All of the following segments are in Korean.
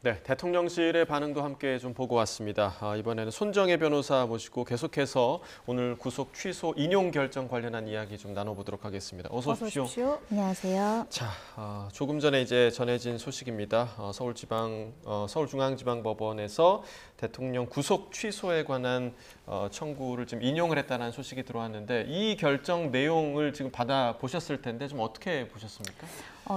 네, 대통령실의 반응도 함께 좀 보고 왔습니다. 이번에는 손정혜 변호사 모시고 계속해서 오늘 구속 취소 인용 결정 관련한 이야기 좀 나눠보도록 하겠습니다. 어서 오십시오. 안녕하세요. 자, 조금 전에 이제 전해진 소식입니다. 서울중앙지방법원에서 대통령 구속 취소에 관한 청구를 지금 인용을 했다는 소식이 들어왔는데 이 결정 내용을 지금 받아보셨을 텐데 좀 어떻게 보셨습니까?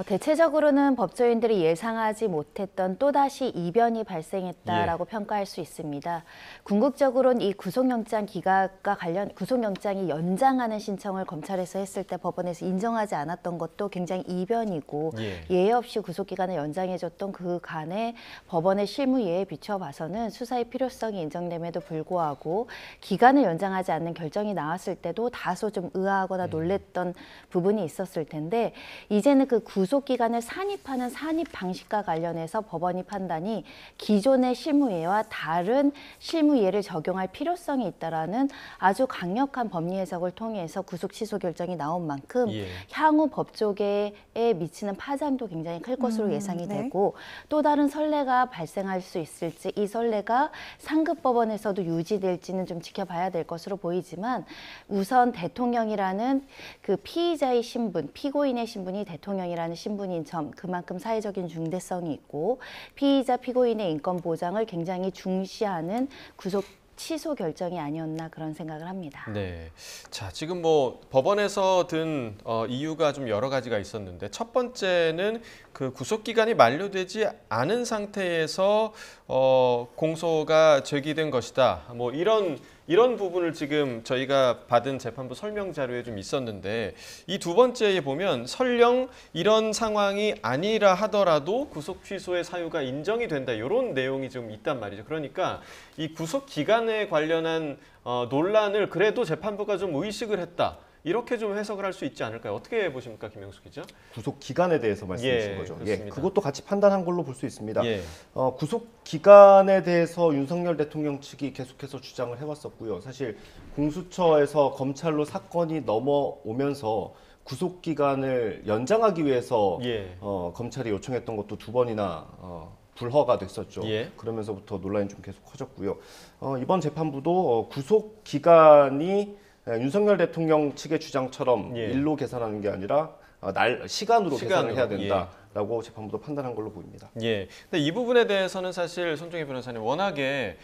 대체적으로는 법조인들이 예상하지 못했던 또다시 이변이 발생했다라고 평가할 수 있습니다. 궁극적으로는 이 구속영장 기각과 관련 구속영장이 연장하는 신청을 검찰에서 했을 때 법원에서 인정하지 않았던 것도 굉장히 이변이고 예외 없이 구속기간을 연장해줬던 그 간에 법원의 실무 예에 비춰봐서는 수사의 필요성이 인정됨에도 불구하고 기간을 연장하지 않는 결정이 나왔을 때도 다소 좀 의아하거나 놀랬던 부분이 있었을 텐데 이제는 그 구속기간을 산입하는 산입 방식과 관련해서 법원이 판단이 기존의 실무예와 다른 실무예를 적용할 필요성이 있다라는 아주 강력한 법리 해석을 통해서 구속 취소 결정이 나온 만큼 향후 법조계에 미치는 파장도 굉장히 클 것으로 예상이 되고 또 다른 선례가 발생할 수 있을지 이 선례가 상급법원에서도 유지될지는 좀 지켜봐야 될 것으로 보이지만 우선 대통령이라는 그 피의자의 신분, 피고인의 신분이 대통령이라는 신분인 점 그만큼 사회적인 중대성이 있고 피의자 피고인의 인권 보장을 굉장히 중시하는 구속 취소 결정이 아니었나 그런 생각을 합니다. 네, 자 지금 뭐 법원에서 든 이유가 좀 여러 가지가 있었는데 첫 번째는 그 구속 기간이 만료되지 않은 상태에서 공소가 제기된 것이다. 뭐 이런 부분을 지금 저희가 받은 재판부 설명 자료에 좀 있었는데 이 두 번째에 보면 설령 이런 상황이 아니라 하더라도 구속 취소의 사유가 인정이 된다. 이런 내용이 좀 있단 말이죠. 그러니까 이 구속 기간에 관련한 논란을 그래도 재판부가 좀 의식을 했다. 이렇게 좀 해석을 할 수 있지 않을까요? 어떻게 보십니까, 김영수 기자? 구속 기간에 대해서 말씀하신 거죠. 그렇습니다. 그것도 같이 판단한 걸로 볼 수 있습니다. 구속 기간에 대해서 윤석열 대통령 측이 계속해서 주장을 해왔었고요. 사실 공수처에서 검찰로 사건이 넘어오면서 구속 기간을 연장하기 위해서 검찰이 요청했던 것도 두 번이나 불허가 됐었죠. 그러면서부터 논란이 좀 계속 커졌고요. 이번 재판부도 구속 기간이 윤석열 대통령 측의 주장처럼 일로 계산하는 게 아니라 시간으로 계산을 해야 된다라고 재판부도 판단한 걸로 보입니다. 근데 이 부분에 대해서는 사실 손정혜 변호사님 워낙에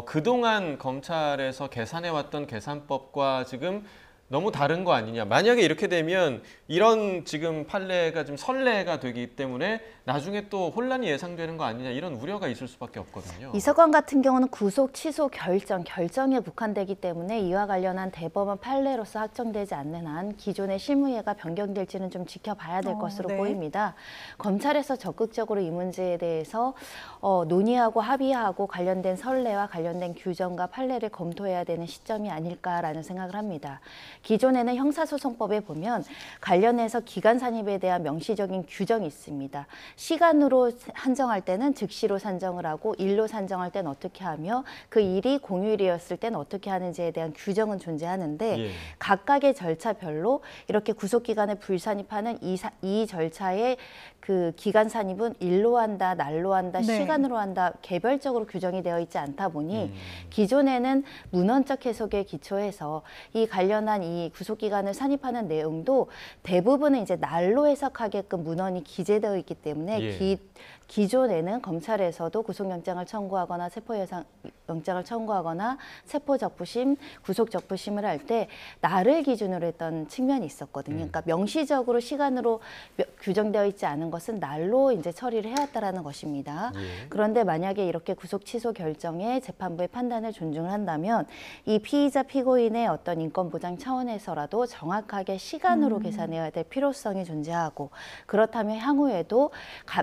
그동안 검찰에서 계산해왔던 계산법과 지금 너무 다른 거 아니냐. 만약에 이렇게 되면 이런 지금 판례가 좀 선례가 되기 때문에 나중에 또 혼란이 예상되는 거 아니냐 이런 우려가 있을 수밖에 없거든요. 이 사건 같은 경우는 구속 취소 결정에 국한되기 때문에 이와 관련한 대법원 판례로서 확정되지 않는 한 기존의 실무예가 변경될지는 좀 지켜봐야 될 것으로 보입니다. 검찰에서 적극적으로 이 문제에 대해서 논의하고 합의하고 관련된 선례와 관련된 규정과 판례를 검토해야 되는 시점이 아닐까라는 생각을 합니다. 기존에는 형사소송법에 보면 관련해서 기간 산입에 대한 명시적인 규정이 있습니다. 시간으로 한정할 때는 즉시로 산정을 하고 일로 산정할 때는 어떻게 하며 그 일이 공휴일이었을 때는 어떻게 하는지에 대한 규정은 존재하는데 각각의 절차별로 이렇게 구속기간을 불산입하는 이 절차의 그 기간 산입은 일로 한다, 날로 한다, 시간으로 한다 개별적으로 규정이 되어 있지 않다 보니 기존에는 문헌적 해석에 기초해서 이 관련한 이 구속기간을 산입하는 내용도 대부분은 이제 날로 해석하게끔 문헌이 기재되어 있기 때문에 기존에는 검찰에서도 구속영장을 청구하거나 체포영장을 청구하거나 체포적부심, 구속적부심을 할 때 날을 기준으로 했던 측면이 있었거든요. 그러니까 명시적으로 시간으로 규정되어 있지 않은 것은 날로 이제 처리를 해왔다라는 것입니다. 그런데 만약에 이렇게 구속 취소 결정에 재판부의 판단을 존중을 한다면 이 피의자 피고인의 어떤 인권 보장 차원에서라도 정확하게 시간으로 계산해야 될 필요성이 존재하고 그렇다면 향후에도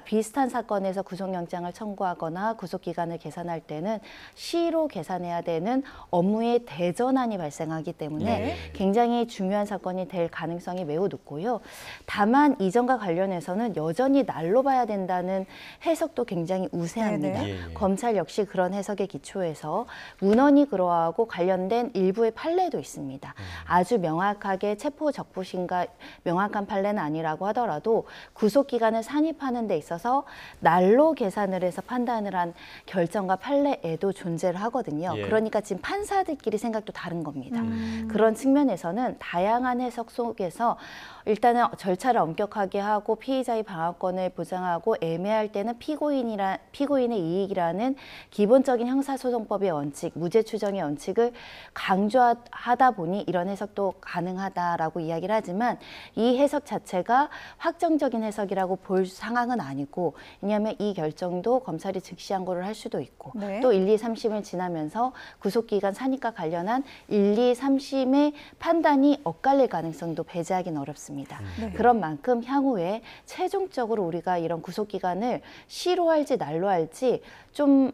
비슷한 사건에서 구속영장을 청구하거나 구속기간을 계산할 때는 시로 계산해야 되는 업무의 대전환이 발생하기 때문에 굉장히 중요한 사건이 될 가능성이 매우 높고요. 다만 이전과 관련해서는 여전히 날로 봐야 된다는 해석도 굉장히 우세합니다. 검찰 역시 그런 해석에 기초해서 문헌이 그러하고 관련된 일부의 판례도 있습니다. 아주 명확하게 체포적부심과 명확한 판례는 아니라고 하더라도 구속기간을 산입하는 데 있어서 날로 계산을 해서 판단을 한 결정과 판례에도 존재를 하거든요. 예. 그러니까 지금 판사들끼리 생각도 다른 겁니다. 그런 측면에서는 다양한 해석 속에서 일단은 절차를 엄격하게 하고 피의자의 방어권을 보장하고 애매할 때는 피고인의 이익이라는 기본적인 형사소송법의 원칙, 무죄 추정의 원칙을 강조하다 보니 이런 해석도 가능하다라고 이야기를 하지만 이 해석 자체가 확정적인 해석이라고 볼 상황은 아니고, 왜냐하면 이 결정도 검찰이 즉시 항고를 할 수도 있고 네. 또 1, 2, 3심을 지나면서 구속기간 산입과 관련한 1, 2, 3심의 판단이 엇갈릴 가능성도 배제하기는 어렵습니다. 네. 그런 만큼 향후에 최종적으로 우리가 이런 구속기간을 시로 할지 날로 할지 좀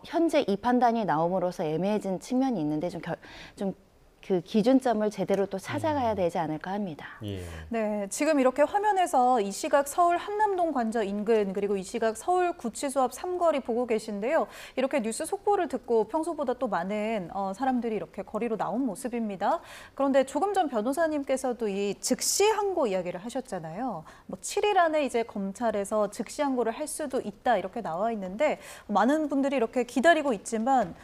현재 이 판단이 나옴으로써 애매해진 측면이 있는데 좀 그 기준점을 제대로 또 찾아가야 되지 않을까 합니다. 예. 네, 지금 이렇게 화면에서 이 시각 서울 한남동 관저 인근 그리고 이 시각 서울 구치소 앞 삼거리 보고 계신데요. 이렇게 뉴스 속보를 듣고 평소보다 또 많은 사람들이 이렇게 거리로 나온 모습입니다. 그런데 조금 전 변호사님께서도 이 즉시 항고 이야기를 하셨잖아요. 뭐 7일 안에 이제 검찰에서 즉시 항고를 할 수도 있다 이렇게 나와 있는데 많은 분들이 이렇게 기다리고 있지만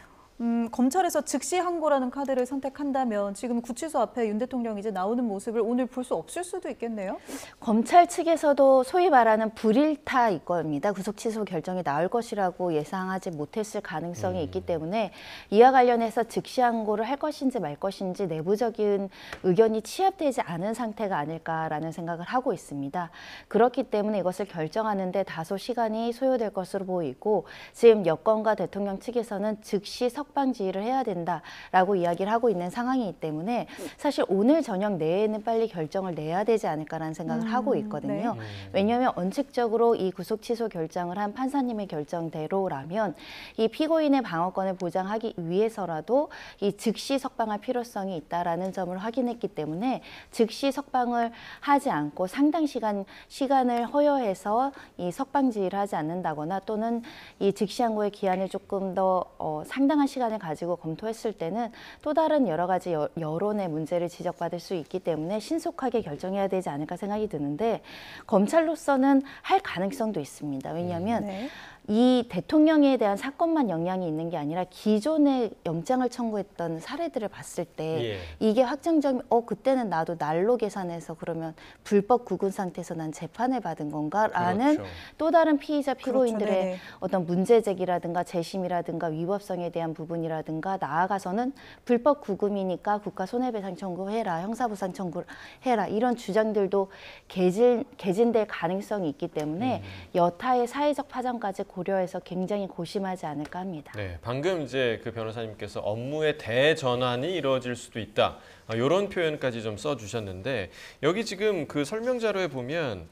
검찰에서 즉시 항고라는 카드를 선택한다면 지금 구치소 앞에 윤 대통령이 이제 나오는 모습을 오늘 볼 수 없을 수도 있겠네요. 검찰 측에서도 소위 말하는 불일타일 겁니다. 구속 취소 결정이 나올 것이라고 예상하지 못했을 가능성이 있기 때문에 이와 관련해서 즉시 항고를 할 것인지 말 것인지 내부적인 의견이 취합되지 않은 상태가 아닐까라는 생각을 하고 있습니다. 그렇기 때문에 이것을 결정하는데 다소 시간이 소요될 것으로 보이고, 지금 여권과 대통령 측에서는 즉시 석방 지휘를 해야 된다라고 이야기를 하고 있는 상황이기 때문에 사실 오늘 저녁 내에는 빨리 결정을 내야 되지 않을까라는 생각을 하고 있거든요. 네. 왜냐하면 원칙적으로 이 구속 취소 결정을 한 판사님의 결정대로라면 이 피고인의 방어권을 보장하기 위해서라도 이 즉시 석방할 필요성이 있다라는 점을 확인했기 때문에 즉시 석방을 하지 않고 상당 시간을 허여해서 이 석방 지휘를 하지 않는다거나 또는 이 즉시 항고의 기한을 조금 더 상당한 시간을 가지고 검토했을 때는 또 다른 여러 가지 여론의 문제를 지적받을 수 있기 때문에 신속하게 결정해야 되지 않을까 생각이 드는데, 검찰로서는 할 가능성도 있습니다. 왜냐하면 네. 이 대통령에 대한 사건만 영향이 있는 게 아니라 기존에 영장을 청구했던 사례들을 봤을 때 이게 확정적이면 그때는 나도 날로 계산해서 그러면 불법 구금 상태에서 난 재판을 받은 건가라는 그렇죠. 또 다른 피의자 피고인들의 그렇죠. 네네. 어떤 문제 제기라든가 재심이라든가 위법성에 대한 부분이라든가 나아가서는 불법 구금이니까 국가 손해배상 청구해라, 형사보상 청구해라 이런 주장들도 개진될 가능성이 있기 때문에 여타의 사회적 파장까지 고려해서 굉장히 고심하지 않을까 합니다. 네, 방금 이제 그 변호사님께서 업무의 대전환이 이루어질 수도 있다. 이런 표현까지 좀 써주셨는데, 여기 지금 그 설명 자료에 보면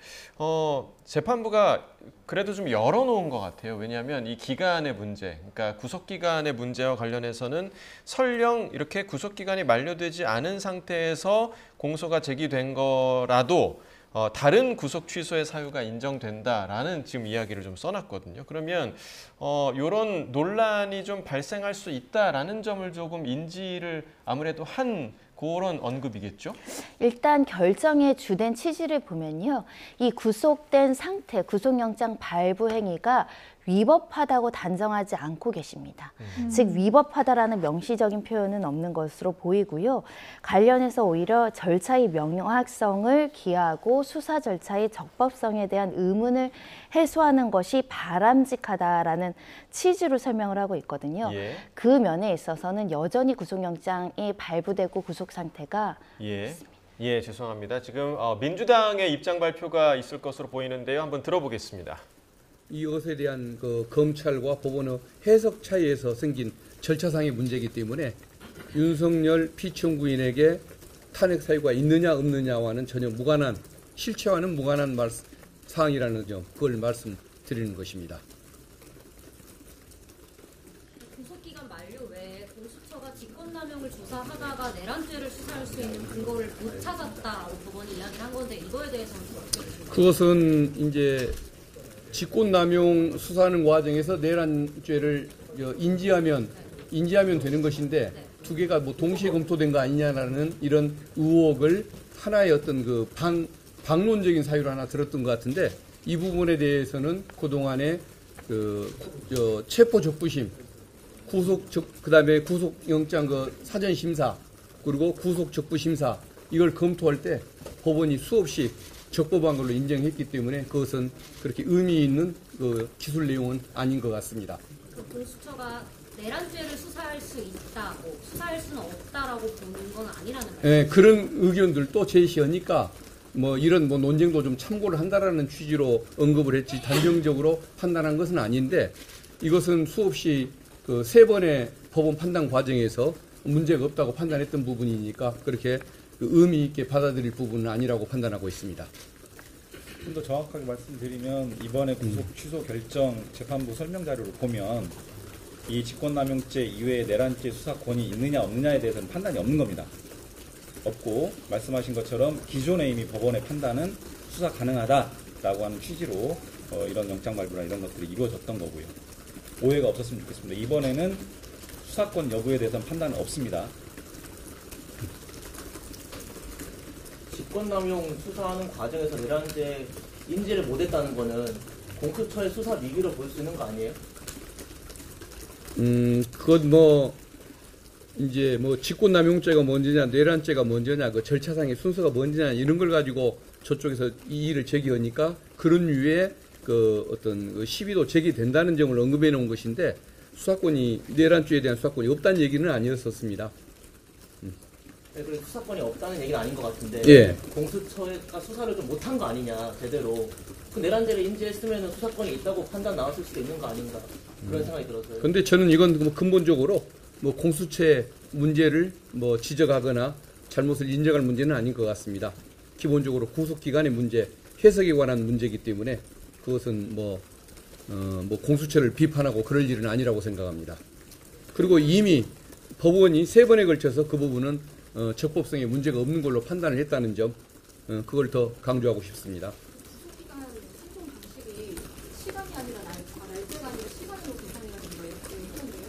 재판부가 그래도 좀 열어놓은 것 같아요. 왜냐하면 이 기간의 문제, 그러니까 구속기간의 문제와 관련해서는 설령 이렇게 구속기간이 만료되지 않은 상태에서 공소가 제기된 거라도 다른 구속 취소의 사유가 인정된다라는 지금 이야기를 좀 써놨거든요. 그러면 이런 논란이 좀 발생할 수 있다라는 점을 조금 인지를 아무래도 한 그런 언급이겠죠? 일단 결정의 주된 취지를 보면요. 이 구속된 상태, 구속영장 발부 행위가 위법하다고 단정하지 않고 계십니다. 즉 위법하다라는 명시적인 표현은 없는 것으로 보이고요. 관련해서 오히려 절차의 명확성을 기하고 수사 절차의 적법성에 대한 의문을 해소하는 것이 바람직하다라는 취지로 설명을 하고 있거든요. 예. 그 면에 있어서는 여전히 구속영장이 발부되고 구속 상태가 예, 죄송합니다. 지금 민주당의 입장 발표가 있을 것으로 보이는데요. 한번 들어보겠습니다. 이것에 대한 그 검찰과 법원의 해석 차이에서 생긴 절차상의 문제이기 때문에 윤석열 피청구인에게 탄핵 사유가 있느냐 없느냐와는 전혀 무관한, 실체와는 무관한 사항이라는 점, 그걸 말씀드리는 것입니다. 구속기간 만료 외에 공수처가 직권남용을 조사하다가 내란죄를 수사할 수 있는 근거를 못 찾았다고 법원이 이야기를 한 건데, 이거에 대해서는 어떻게 보십니까? 그것은 이제 직권남용 수사하는 과정에서 내란죄를 인지하면 되는 것인데, 두 개가 뭐 동시에 검토된 거 아니냐라는 이런 의혹을 하나의 어떤 그 방론적인 사유로 하나 들었던 것 같은데, 이 부분에 대해서는 그동안에 체포 적부심, 그다음에 구속영장 사전 심사, 그리고 구속 적부 심사 이걸 검토할 때 법원이 수없이 적법한 걸로 인정했기 때문에 그것은 그렇게 의미 있는 기술 내용은 아닌 것 같습니다. 공수처가 내란죄를 수사할 수 있다고, 수사할 수는 없다라고 보는 건 아니라는 말이죠. 네, 그런 의견들도 제시하니까 이런 논쟁도 좀 참고를 한다라는 취지로 언급을 했지 단정적으로 판단한 것은 아닌데 이것은 수없이 3번의 법원 판단 과정에서 문제가 없다고 판단했던 부분이니까 그렇게 의미 있게 받아들일 부분은 아니라고 판단하고 있습니다. 좀 더 정확하게 말씀드리면 이번에 구속 취소 결정 재판부 설명 자료를 보면 이 직권남용죄 이외에 내란죄 수사권이 있느냐 없느냐에 대해서는 판단이 없는 겁니다. 없고 말씀하신 것처럼 기존에 이미 법원의 판단은 수사 가능하다라고 하는 취지로 이런 영장 발부나 이런 것들이 이루어졌던 거고요. 오해가 없었으면 좋겠습니다. 이번에는 수사권 여부에 대해서는 판단은 없습니다. 직권남용 수사하는 과정에서 내란죄 인지를 못했다는 거는 공수처의 수사 미비로 볼 수 있는 거 아니에요? 그건 이제 직권남용죄가 먼저냐, 내란죄가 먼저냐, 그 절차상의 순서가 먼저냐 이런 걸 가지고 저쪽에서 이 일을 제기하니까 그런 류의 어떤 시비도 제기된다는 점을 언급해 놓은 것인데 내란죄에 대한 수사권이 없다는 얘기는 아니었었습니다. 네, 그래 수사권이 없다는 얘기는 아닌 것 같은데 예. 공수처가 수사를 좀 못한 거 아니냐 제대로 그 내란죄를 인지했으면 수사권이 있다고 판단 나왔을 수도 있는 거 아닌가 그런 생각이 들어서요. 그런데 저는 이건 근본적으로 공수처의 문제를 지적하거나 잘못을 인정할 문제는 아닌 것 같습니다. 기본적으로 구속기관의 문제, 해석에 관한 문제이기 때문에 그것은 공수처를 비판하고 그럴 일은 아니라고 생각합니다. 그리고 이미 법원이 3번에 걸쳐서 그 부분은 적법성에 문제가 없는 걸로 판단을 했다는 점, 그걸 더 강조하고 싶습니다. 수사기관 생존 방식이 시간이 아니라 날짜가 아니라 시간으로 계산해야 된다 이렇게 했는데요.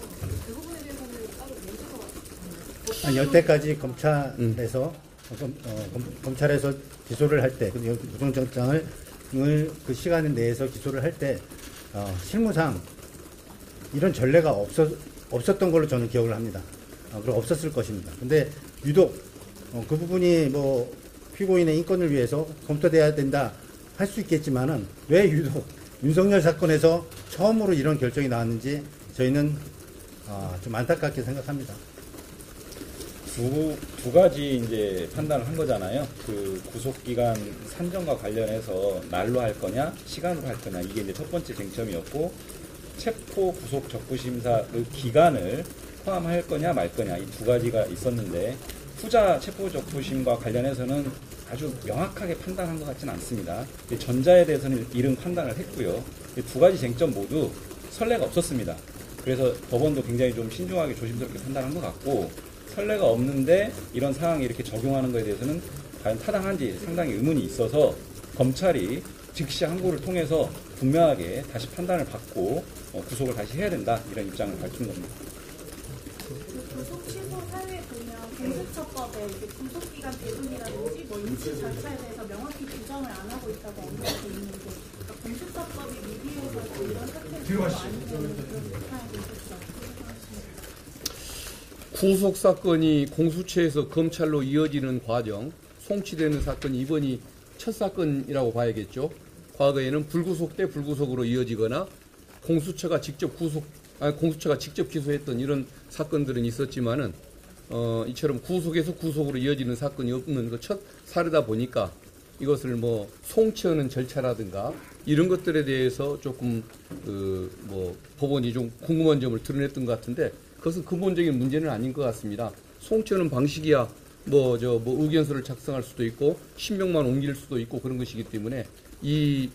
그 부분에 대해서는 따로 문제가 한 여태까지 검찰에서 기소를 할 때, 구속영장을 그 시간 내에서 기소를 할 때 실무상 이런 전례가 없었던 걸로 저는 기억을 합니다. 그리고 없었을 것입니다. 근데 유독 그 부분이 피고인의 인권을 위해서 검토돼야 된다 할 수 있겠지만은 왜 유독 윤석열 사건에서 처음으로 이런 결정이 나왔는지 저희는 좀 안타깝게 생각합니다. 두 가지 이제 판단을 한 거잖아요. 그 구속기간 산정과 관련해서 날로 할 거냐, 시간으로 할 거냐 이게 이제 첫 번째 쟁점이었고 체포 구속 적부심사 그 기간을 포함할 거냐 말 거냐 이 두 가지가 있었는데 후자 체포 적부심과 관련해서는 아주 명확하게 판단한 것 같지는 않습니다. 전자에 대해서는 이른 판단을 했고요. 이 두 가지 쟁점 모두 선례가 없었습니다. 그래서 법원도 굉장히 좀 신중하게 조심스럽게 판단한 것 같고 선례가 없는데 이런 상황에 이렇게 적용하는 것에 대해서는 과연 타당한지 상당히 의문이 있어서 검찰이 즉시 항고를 통해서 분명하게 다시 판단을 받고 구속을 다시 해야 된다 이런 입장을 밝힌 겁니다. 구속 취소 사유에 보면 공수처법에 구속기간 배분이라든지 인지 절차에 대해서 명확히 규정을 안 하고 있다고 언급되어 있는데 공수처법이 미비해서 이런 사태가 아니면 그런 비판이 있었죠. 구속 사건이 공수처에서 검찰로 이어지는 과정, 송치되는 사건이 이번이 첫 사건이라고 봐야겠죠. 과거에는 불구속 대 불구속으로 이어지거나 공수처가 직접 기소했던 이런 사건들은 있었지만은 이처럼 구속에서 구속으로 이어지는 사건이 없는 그 첫 사례다 보니까 이것을 송치하는 절차라든가 이런 것들에 대해서 조금 법원이 좀 궁금한 점을 드러냈던 것 같은데 그것은 근본적인 문제는 아닌 것 같습니다. 송치하는 방식이야 의견서를 작성할 수도 있고 신명만 옮길 수도 있고 그런 것이기 때문에 이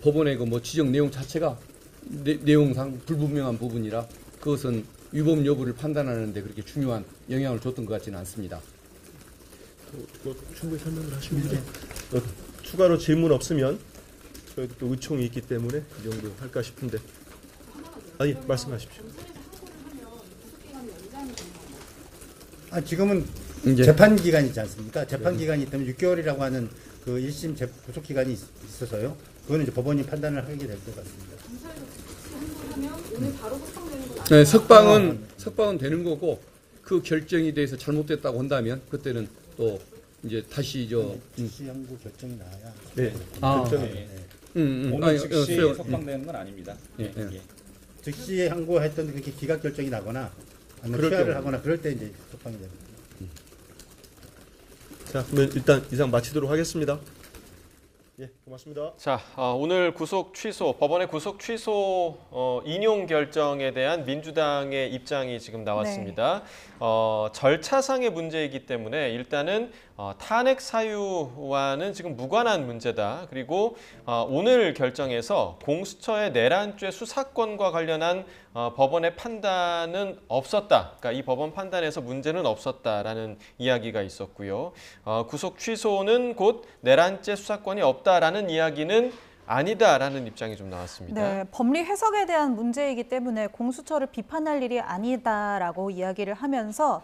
법원의 지적 내용 자체가 내용상 불분명한 부분이라 그것은 위법 여부를 판단하는 데 그렇게 중요한 영향을 줬던 것 같지는 않습니다. 충분히 설명을 하시면 추가로 질문 없으면 저희도 또 의총이 있기 때문에 이 정도 할까 싶은데 말씀하십시오. 지금은 재판 기간이지 않습니까? 재판 기간이 있다면 6개월이라고 하는 그 1심 구속 기간이 있어서요. 그거는 이제 법원이 판단을 하게 될 것 같습니다. 네, 석방은 되는 거고 그 결정에 대해서 잘못됐다고 한다면 그때는 또 이제 다시 즉시 항고 결정이 나야. 네. 결정이. 오늘 즉시 석방되는 건 아닙니다. 예. 즉시 항고했던 그렇게 기각 결정이 나거나 아니면 취하를 하거나 그럴 때 이제 석방이 됩니다. 자, 그러면 일단 이상 마치도록 하겠습니다. 예, 고맙습니다. 자, 오늘 구속 취소, 법원의 구속 취소 인용 결정에 대한 민주당의 입장이 지금 나왔습니다. 절차상의 문제이기 때문에 일단은 탄핵 사유와는 지금 무관한 문제다. 그리고 오늘 결정에서 공수처의 내란죄 수사권과 관련한 법원의 판단은 없었다. 그러니까 이 법원 판단에서 문제는 없었다라는 이야기가 있었고요. 구속 취소는 곧 내란죄 수사권이 없다라는 이야기는 아니다라는 입장이 좀 나왔습니다. 네, 법리 해석에 대한 문제이기 때문에 공수처를 비판할 일이 아니다라고 이야기를 하면서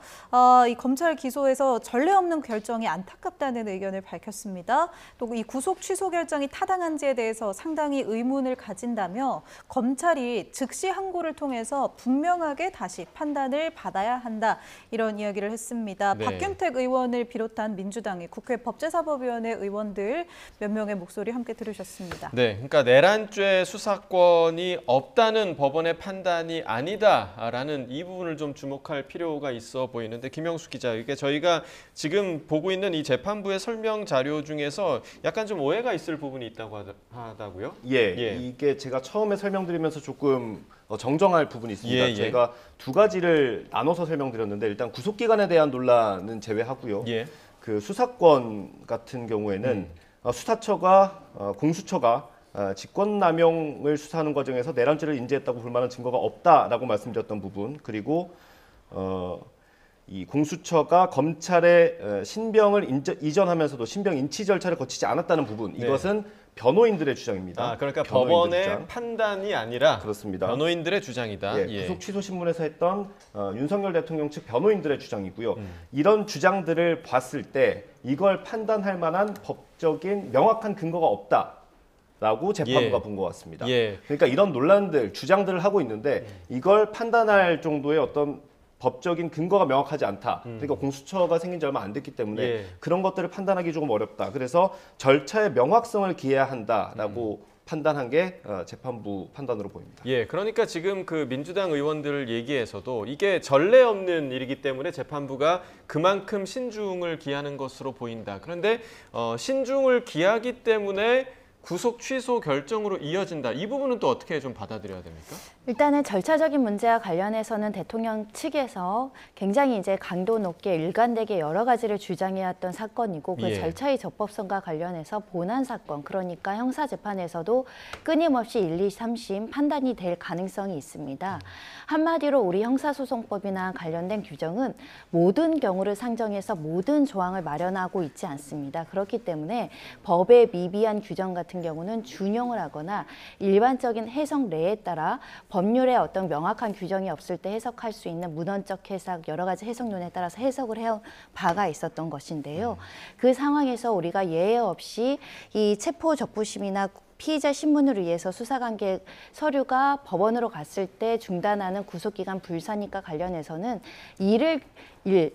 이 검찰 기소에서 전례 없는 결정이 안타깝다는 의견을 밝혔습니다. 또 이 구속 취소 결정이 타당한지에 대해서 상당히 의문을 가진다며 검찰이 즉시 항고를 통해서 분명하게 다시 판단을 받아야 한다 이런 이야기를 했습니다. 네. 박균택 의원을 비롯한 민주당의 국회 법제사법위원회 의원들 몇 명의 목소리 함께 들으셨습니다. 네, 그러니까 내란죄 수사권이 없다는 법원의 판단이 아니다라는 이 부분을 좀 주목할 필요가 있어 보이는데 김영수 기자, 이게 저희가 지금 보고 있는 이 재판부의 설명 자료 중에서 약간 좀 오해가 있을 부분이 있다고 하다고요? 예, 이게 제가 처음에 설명드리면서 조금 정정할 부분이 있습니다. 제가 두 가지를 나눠서 설명드렸는데 일단 구속기간에 대한 논란은 제외하고요. 그 수사권 같은 경우에는 공수처가 직권남용을 수사하는 과정에서 내란죄를 인지했다고 볼 만한 증거가 없다라고 말씀드렸던 부분, 그리고 이 공수처가 검찰에 신병을 이전하면서도 신병 인치 절차를 거치지 않았다는 부분, 이것은 변호인들의 주장입니다. 그러니까 법원의 주장. 판단이 아니라 그렇습니다. 변호인들의 주장이다. 구속 취소 신문에서 했던 윤석열 대통령 측 변호인들의 주장이고요. 이런 주장들을 봤을 때 이걸 판단할 만한 법적인 명확한 근거가 없다라고 재판부가 본 것 같습니다. 그러니까 이런 논란들, 주장들을 하고 있는데 이걸 판단할 정도의 어떤 법적인 근거가 명확하지 않다. 그러니까 공수처가 생긴 지 얼마 안 됐기 때문에 그런 것들을 판단하기 조금 어렵다. 그래서 절차의 명확성을 기해야 한다라고 판단한 게 재판부 판단으로 보입니다. 그러니까 지금 그 민주당 의원들 얘기에서도 이게 전례 없는 일이기 때문에 재판부가 그만큼 신중을 기하는 것으로 보인다. 그런데 신중을 기하기 때문에 구속 취소 결정으로 이어진다. 이 부분은 또 어떻게 좀 받아들여야 됩니까? 일단은 절차적인 문제와 관련해서는 대통령 측에서 굉장히 이제 강도 높게 일관되게 여러 가지를 주장해왔던 사건이고 그 절차의 적법성과 관련해서 본안 사건, 그러니까 형사재판에서도 끊임없이 1, 2, 3심 판단이 될 가능성이 있습니다. 한마디로 우리 형사소송법이나 관련된 규정은 모든 경우를 상정해서 모든 조항을 마련하고 있지 않습니다. 그렇기 때문에 법의 미비한 규정 같은 경우는 준용을 하거나 일반적인 해석례에 따라 법률에 어떤 명확한 규정이 없을 때 해석할 수 있는 문헌적 해석, 여러 가지 해석론에 따라서 해석을 해온 바가 있었던 것인데요. 그 상황에서 우리가 예외 없이 이 체포적부심이나 피의자 신문을 위해서 수사관계 서류가 법원으로 갔을 때 중단하는 구속기간 불사니까 관련해서는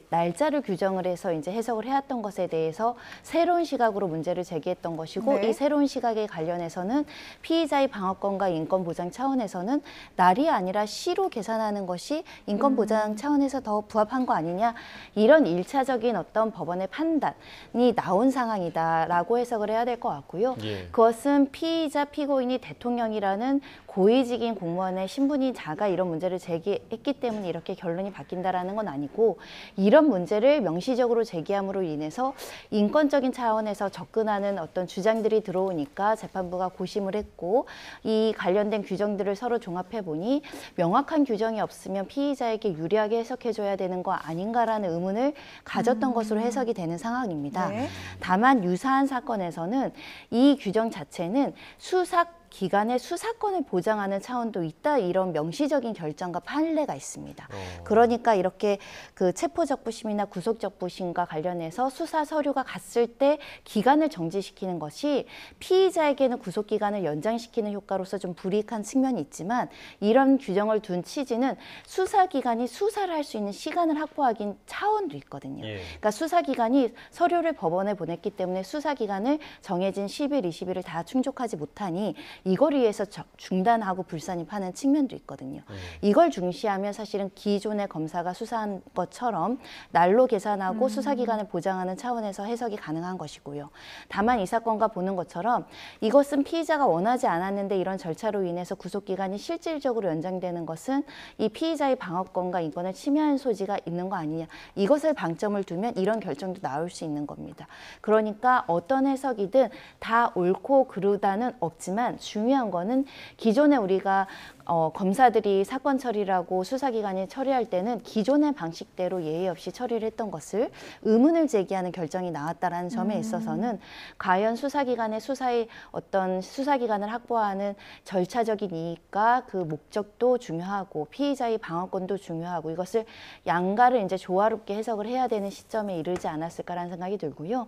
날짜를 규정을 해서 이제 해석을 해왔던 것에 대해서 새로운 시각으로 문제를 제기했던 것이고 이 새로운 시각에 관련해서는 피의자의 방어권과 인권보장 차원에서는 날이 아니라 시로 계산하는 것이 인권보장 차원에서 더 부합한 거 아니냐, 이런 일차적인 어떤 법원의 판단이 나온 상황이다라고 해석을 해야 될 것 같고요. 그것은 피의자 피고인이 대통령이라는 고위직인 공무원의 신분이 작아 이런 문제를 제기했기 때문에 이렇게 결론이 바뀐다라는 건 아니고, 이런 문제를 명시적으로 제기함으로 인해서 인권적인 차원에서 접근하는 어떤 주장들이 들어오니까 재판부가 고심을 했고, 이 관련된 규정들을 서로 종합해 보니 명확한 규정이 없으면 피의자에게 유리하게 해석해줘야 되는 거 아닌가라는 의문을 가졌던 것으로 해석이 되는 상황입니다. 다만 유사한 사건에서는 이 규정 자체는 수사 기관의 수사권을 보장하는 차원도 있다 이런 명시적인 결정과 판례가 있습니다. 그러니까 이렇게 그 체포적부심이나 구속적부심과 관련해서 수사 서류가 갔을 때 기간을 정지시키는 것이 피의자에게는 구속기간을 연장시키는 효과로서 좀 불이익한 측면이 있지만 이런 규정을 둔 취지는 수사기관이 수사를 할 수 있는 시간을 확보하긴 차원도 있거든요. 그러니까 수사기관이 서류를 법원에 보냈기 때문에 수사기간을 정해진 10일, 20일을 다 충족하지 못하니 이걸 위해서 중단하고 불산입하는 측면도 있거든요. 이걸 중시하면 사실은 기존의 검사가 수사한 것처럼 날로 계산하고 수사기간을 보장하는 차원에서 해석이 가능한 것이고요. 다만 이 사건과 보는 것처럼 이것은 피의자가 원하지 않았는데 이런 절차로 인해서 구속기간이 실질적으로 연장되는 것은 이 피의자의 방어권과 인권을 침해하는 소지가 있는 거 아니냐. 이것을 방점을 두면 이런 결정도 나올 수 있는 겁니다. 그러니까 어떤 해석이든 다 옳고 그르다는 없지만 중요한 거는 기존에 우리가 검사들이 사건 처리라고 수사기관이 처리할 때는 기존의 방식대로 예의 없이 처리를 했던 것을 의문을 제기하는 결정이 나왔다라는 점에 있어서는 과연 수사기관의 수사의 어떤 수사기관을 확보하는 절차적인 이익과 그 목적도 중요하고 피의자의 방어권도 중요하고 이것을 양가를 이제 조화롭게 해석을 해야 되는 시점에 이르지 않았을까라는 생각이 들고요.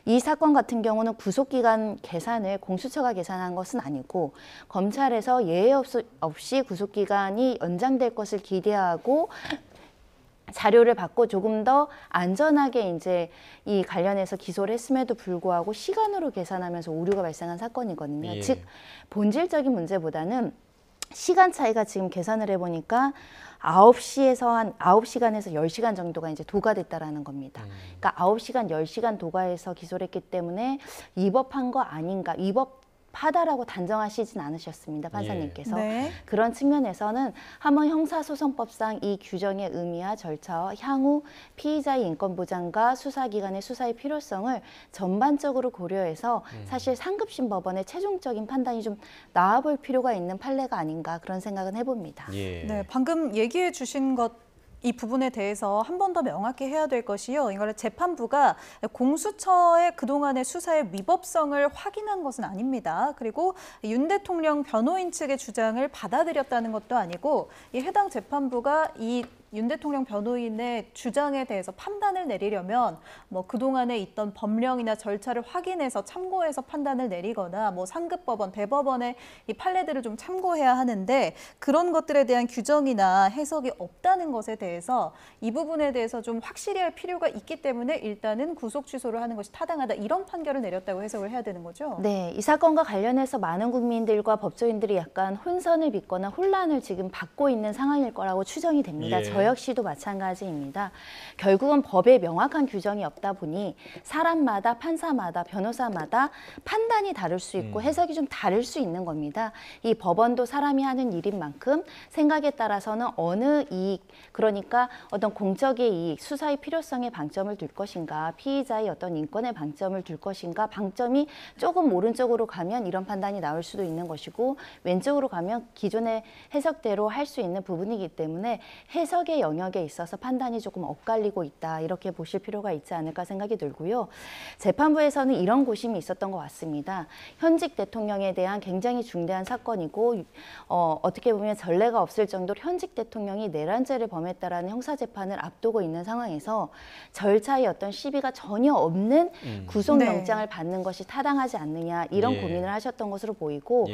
이 사건 같은 경우는 구속기간 계산을 공수처가 계산한 것은 아니고 검찰에서 예의 없이 구속기간이 연장될 것을 기대하고 자료를 받고 조금 더 안전하게 이제 이 관련해서 기소를 했음에도 불구하고 시간으로 계산하면서 오류가 발생한 사건이거든요. 즉 본질적인 문제보다는 시간 차이가 지금 계산을 해보니까 9시간에서 10시간 정도가 이제 도과됐다라는 겁니다. 그러니까 9시간, 10시간 도과해서 기소를 했기 때문에 위법한 거 아닌가, 위법하다라고 단정하시진 않으셨습니다, 판사님께서. 네. 그런 측면에서는 한번 형사소송법상 이 규정의 의미와 절차와 향후 피의자의 인권보장과 수사기관의 수사의 필요성을 전반적으로 고려해서 사실 상급심 법원의 최종적인 판단이 좀 나아볼 필요가 있는 판례가 아닌가 그런 생각은 해봅니다. 네, 방금 얘기해 주신 이 부분에 대해서 한 번 더 명확히 해야 될 것이요. 이걸 재판부가 공수처의 그동안의 수사의 위법성을 확인한 것은 아닙니다. 그리고 윤 대통령 변호인 측의 주장을 받아들였다는 것도 아니고 이 해당 재판부가 이 윤 대통령 변호인의 주장에 대해서 판단을 내리려면 뭐 그동안에 있던 법령이나 절차를 확인해서 참고해서 판단을 내리거나 뭐 상급법원, 대법원의 이 판례들을 좀 참고해야 하는데 그런 것들에 대한 규정이나 해석이 없다는 것에 대해서 이 부분에 대해서 좀 확실히 할 필요가 있기 때문에 일단은 구속 취소를 하는 것이 타당하다 이런 판결을 내렸다고 해석을 해야 되는 거죠? 네, 이 사건과 관련해서 많은 국민들과 법조인들이 약간 혼선을 빚거나 혼란을 지금 받고 있는 상황일 거라고 추정이 됩니다. 저 역시도 마찬가지입니다. 결국은 법에 명확한 규정이 없다 보니 사람마다 판사마다 변호사마다 판단이 다를 수 있고 해석이 좀 다를 수 있는 겁니다. 이 법원도 사람이 하는 일인 만큼 생각에 따라서는 어느 이익, 그러니까 어떤 공적의 이익, 수사의 필요성에 방점을 둘 것인가, 피의자의 어떤 인권에 방점을 둘 것인가, 방점이 조금 오른쪽으로 가면 이런 판단이 나올 수도 있는 것이고 왼쪽으로 가면 기존의 해석대로 할 수 있는 부분이기 때문에 해석의 영역에 있어서 판단이 조금 엇갈리고 있다 이렇게 보실 필요가 있지 않을까 생각이 들고요. 재판부에서는 이런 고심이 있었던 것 같습니다. 현직 대통령에 대한 굉장히 중대한 사건이고 어떻게 보면 전례가 없을 정도로 현직 대통령이 내란죄를 범했다라는 형사재판을 앞두고 있는 상황에서 절차의 어떤 시비가 전혀 없는 구속영장을 받는 것이 타당하지 않느냐 이런 고민을 하셨던 것으로 보이고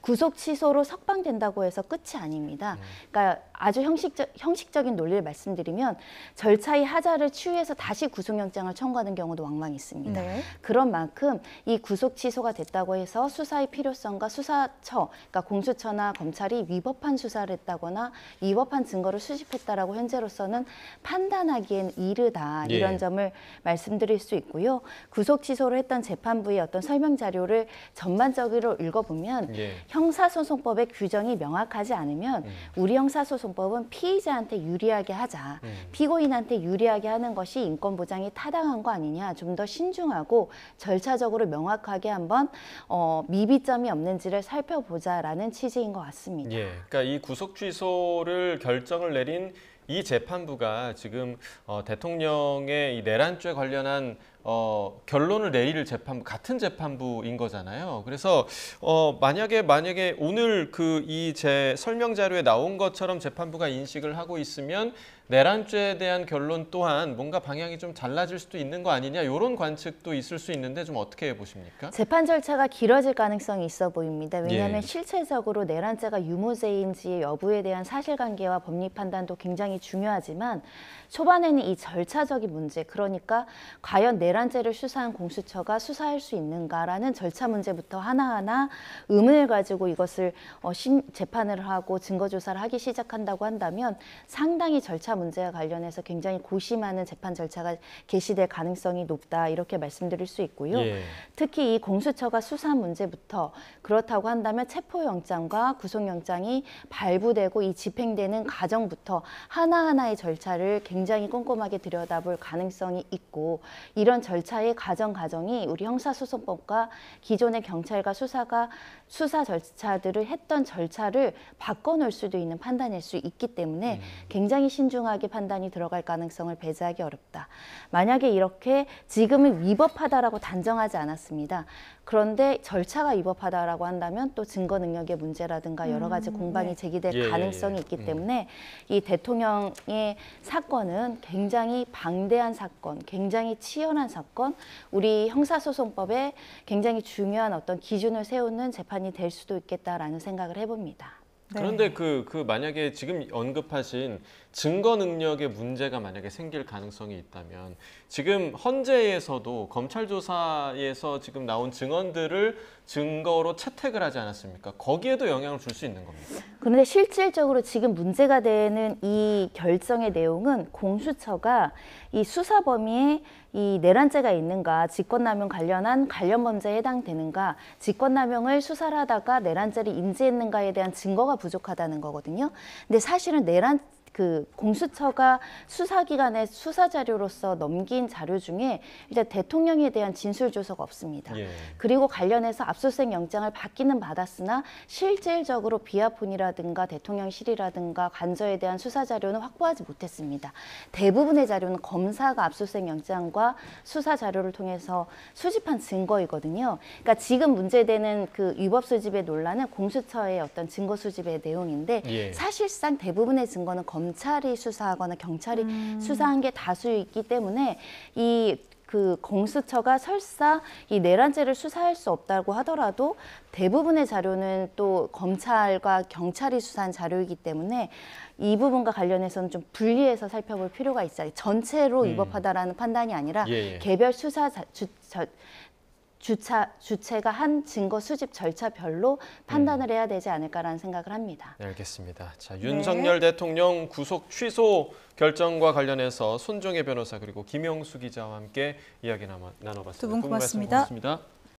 구속 취소로 석방된다고 해서 끝이 아닙니다. 그러니까 아주 형식적인 논리를 말씀드리면 절차의 하자를 취해서 다시 구속영장을 청구하는 경우도 왕왕 있습니다. 그런 만큼 이 구속 취소가 됐다고 해서 수사의 필요성과 수사처, 그러니까 공수처나 검찰이 위법한 수사를 했다거나 위법한 증거를 수집했다라고 현재로서는 판단하기엔 이르다 이런 점을 말씀드릴 수 있고요. 구속 취소를 했던 재판부의 어떤 설명 자료를 전반적으로 읽어보면 형사소송법의 규정이 명확하지 않으면 우리 형사소송법은 피의자한테 유리하게 하자, 피고인한테 유리하게 하는 것이 인권보장이 타당한 거 아니냐, 좀 더 신중하고 절차적으로 명확하게 한번 미비점이 없는지를 살펴보자라는 취지인 것 같습니다. 그러니까 이 구속 취소를 결정을 내린 이 재판부가 지금 대통령의 이 내란죄 관련한 결론을 내릴 재판부, 같은 재판부인 거잖아요. 그래서 만약에 오늘 이 제 설명 자료에 나온 것처럼 재판부가 인식을 하고 있으면 내란죄에 대한 결론 또한 뭔가 방향이 좀 달라질 수도 있는 거 아니냐, 이런 관측도 있을 수 있는데 좀 어떻게 보십니까? 재판 절차가 길어질 가능성이 있어 보입니다. 왜냐하면 예. 실체적으로 내란죄가 유무죄인지 여부에 대한 사실관계와 법리 판단도 굉장히 중요하지만 초반에는 이 절차적인 문제, 그러니까 과연 내란죄를 수사한 공수처가 수사할 수 있는가라는 절차 문제부터 하나하나 의문을 가지고 이것을 재판을 하고 증거조사를 하기 시작한다고 한다면 상당히 절차 문제와 관련해서 굉장히 고심하는 재판 절차가 개시될 가능성이 높다, 이렇게 말씀드릴 수 있고요. 예. 특히 이 공수처가 수사한 문제부터 그렇다고 한다면 체포영장과 구속영장이 발부되고 이 집행되는 과정부터 하나하나의 절차를 굉장히 꼼꼼하게 들여다볼 가능성이 있고, 이런 절차의 과정이 우리 형사소송법과 기존의 경찰과 수사 절차들을 했던 절차를 바꿔놓을 수도 있는 판단일 수 있기 때문에 굉장히 신중하게 판단이 들어갈 가능성을 배제하기 어렵다. 만약에 이렇게 지금은 위법하다라고 단정하지 않았습니다. 그런데 절차가 위법하다라고 한다면 또 증거 능력의 문제라든가 여러 가지 공방이 제기될 가능성이 있기 때문에 이 대통령의 사건은 굉장히 방대한 사건, 굉장히 치열한 사건, 우리 형사소송법에 굉장히 중요한 어떤 기준을 세우는 재판이 될 수도 있겠다라는 생각을 해봅니다. 그런데 만약에 지금 언급하신 증거 능력의 문제가 만약에 생길 가능성이 있다면 지금 헌재에서도 검찰 조사에서 지금 나온 증언들을 증거로 채택을 하지 않았습니까? 거기에도 영향을 줄 수 있는 겁니까? 그런데 실질적으로 지금 문제가 되는 이 결정의 내용은 공수처가 이 수사 범위에 이 내란죄가 있는가, 직권남용 관련 범죄에 해당되는가, 직권남용을 수사를 하다가 내란죄를 인지했는가에 대한 증거가 부족하다는 거거든요. 근데 사실은 공수처가 수사기관에 수사 자료로서 넘긴 자료 중에 일단 대통령에 대한 진술 조서가 없습니다. 예. 그리고 관련해서 압수수색 영장을 받기는 받았으나 실질적으로 비아폰이라든가 대통령실이라든가 관저에 대한 수사 자료는 확보하지 못했습니다. 대부분의 자료는 검사가 압수수색 영장과 수사 자료를 통해서 수집한 증거이거든요. 그러니까 지금 문제되는 위법 수집의 논란은 공수처의 어떤 증거 수집의 내용인데 사실상 대부분의 증거는 검찰이 수사하거나 경찰이 수사한 게 다수이기 때문에 공수처가 설사 이 내란죄를 수사할 수 없다고 하더라도 대부분의 자료는 또 검찰과 경찰이 수사한 자료이기 때문에 이 부분과 관련해서는 좀 분리해서 살펴볼 필요가 있어요. 전체로 위법하다라는 판단이 아니라 개별 수사 주체가 한 증거 수집 절차별로 판단을 해야 되지 않을까라는 생각을 합니다. 네, 알겠습니다. 자, 윤석열 대통령 구속 취소 결정과 관련해서 손종혜 변호사 그리고 김영수 기자와 함께 이야기 나눠봤습니다. 두 분 고맙습니다.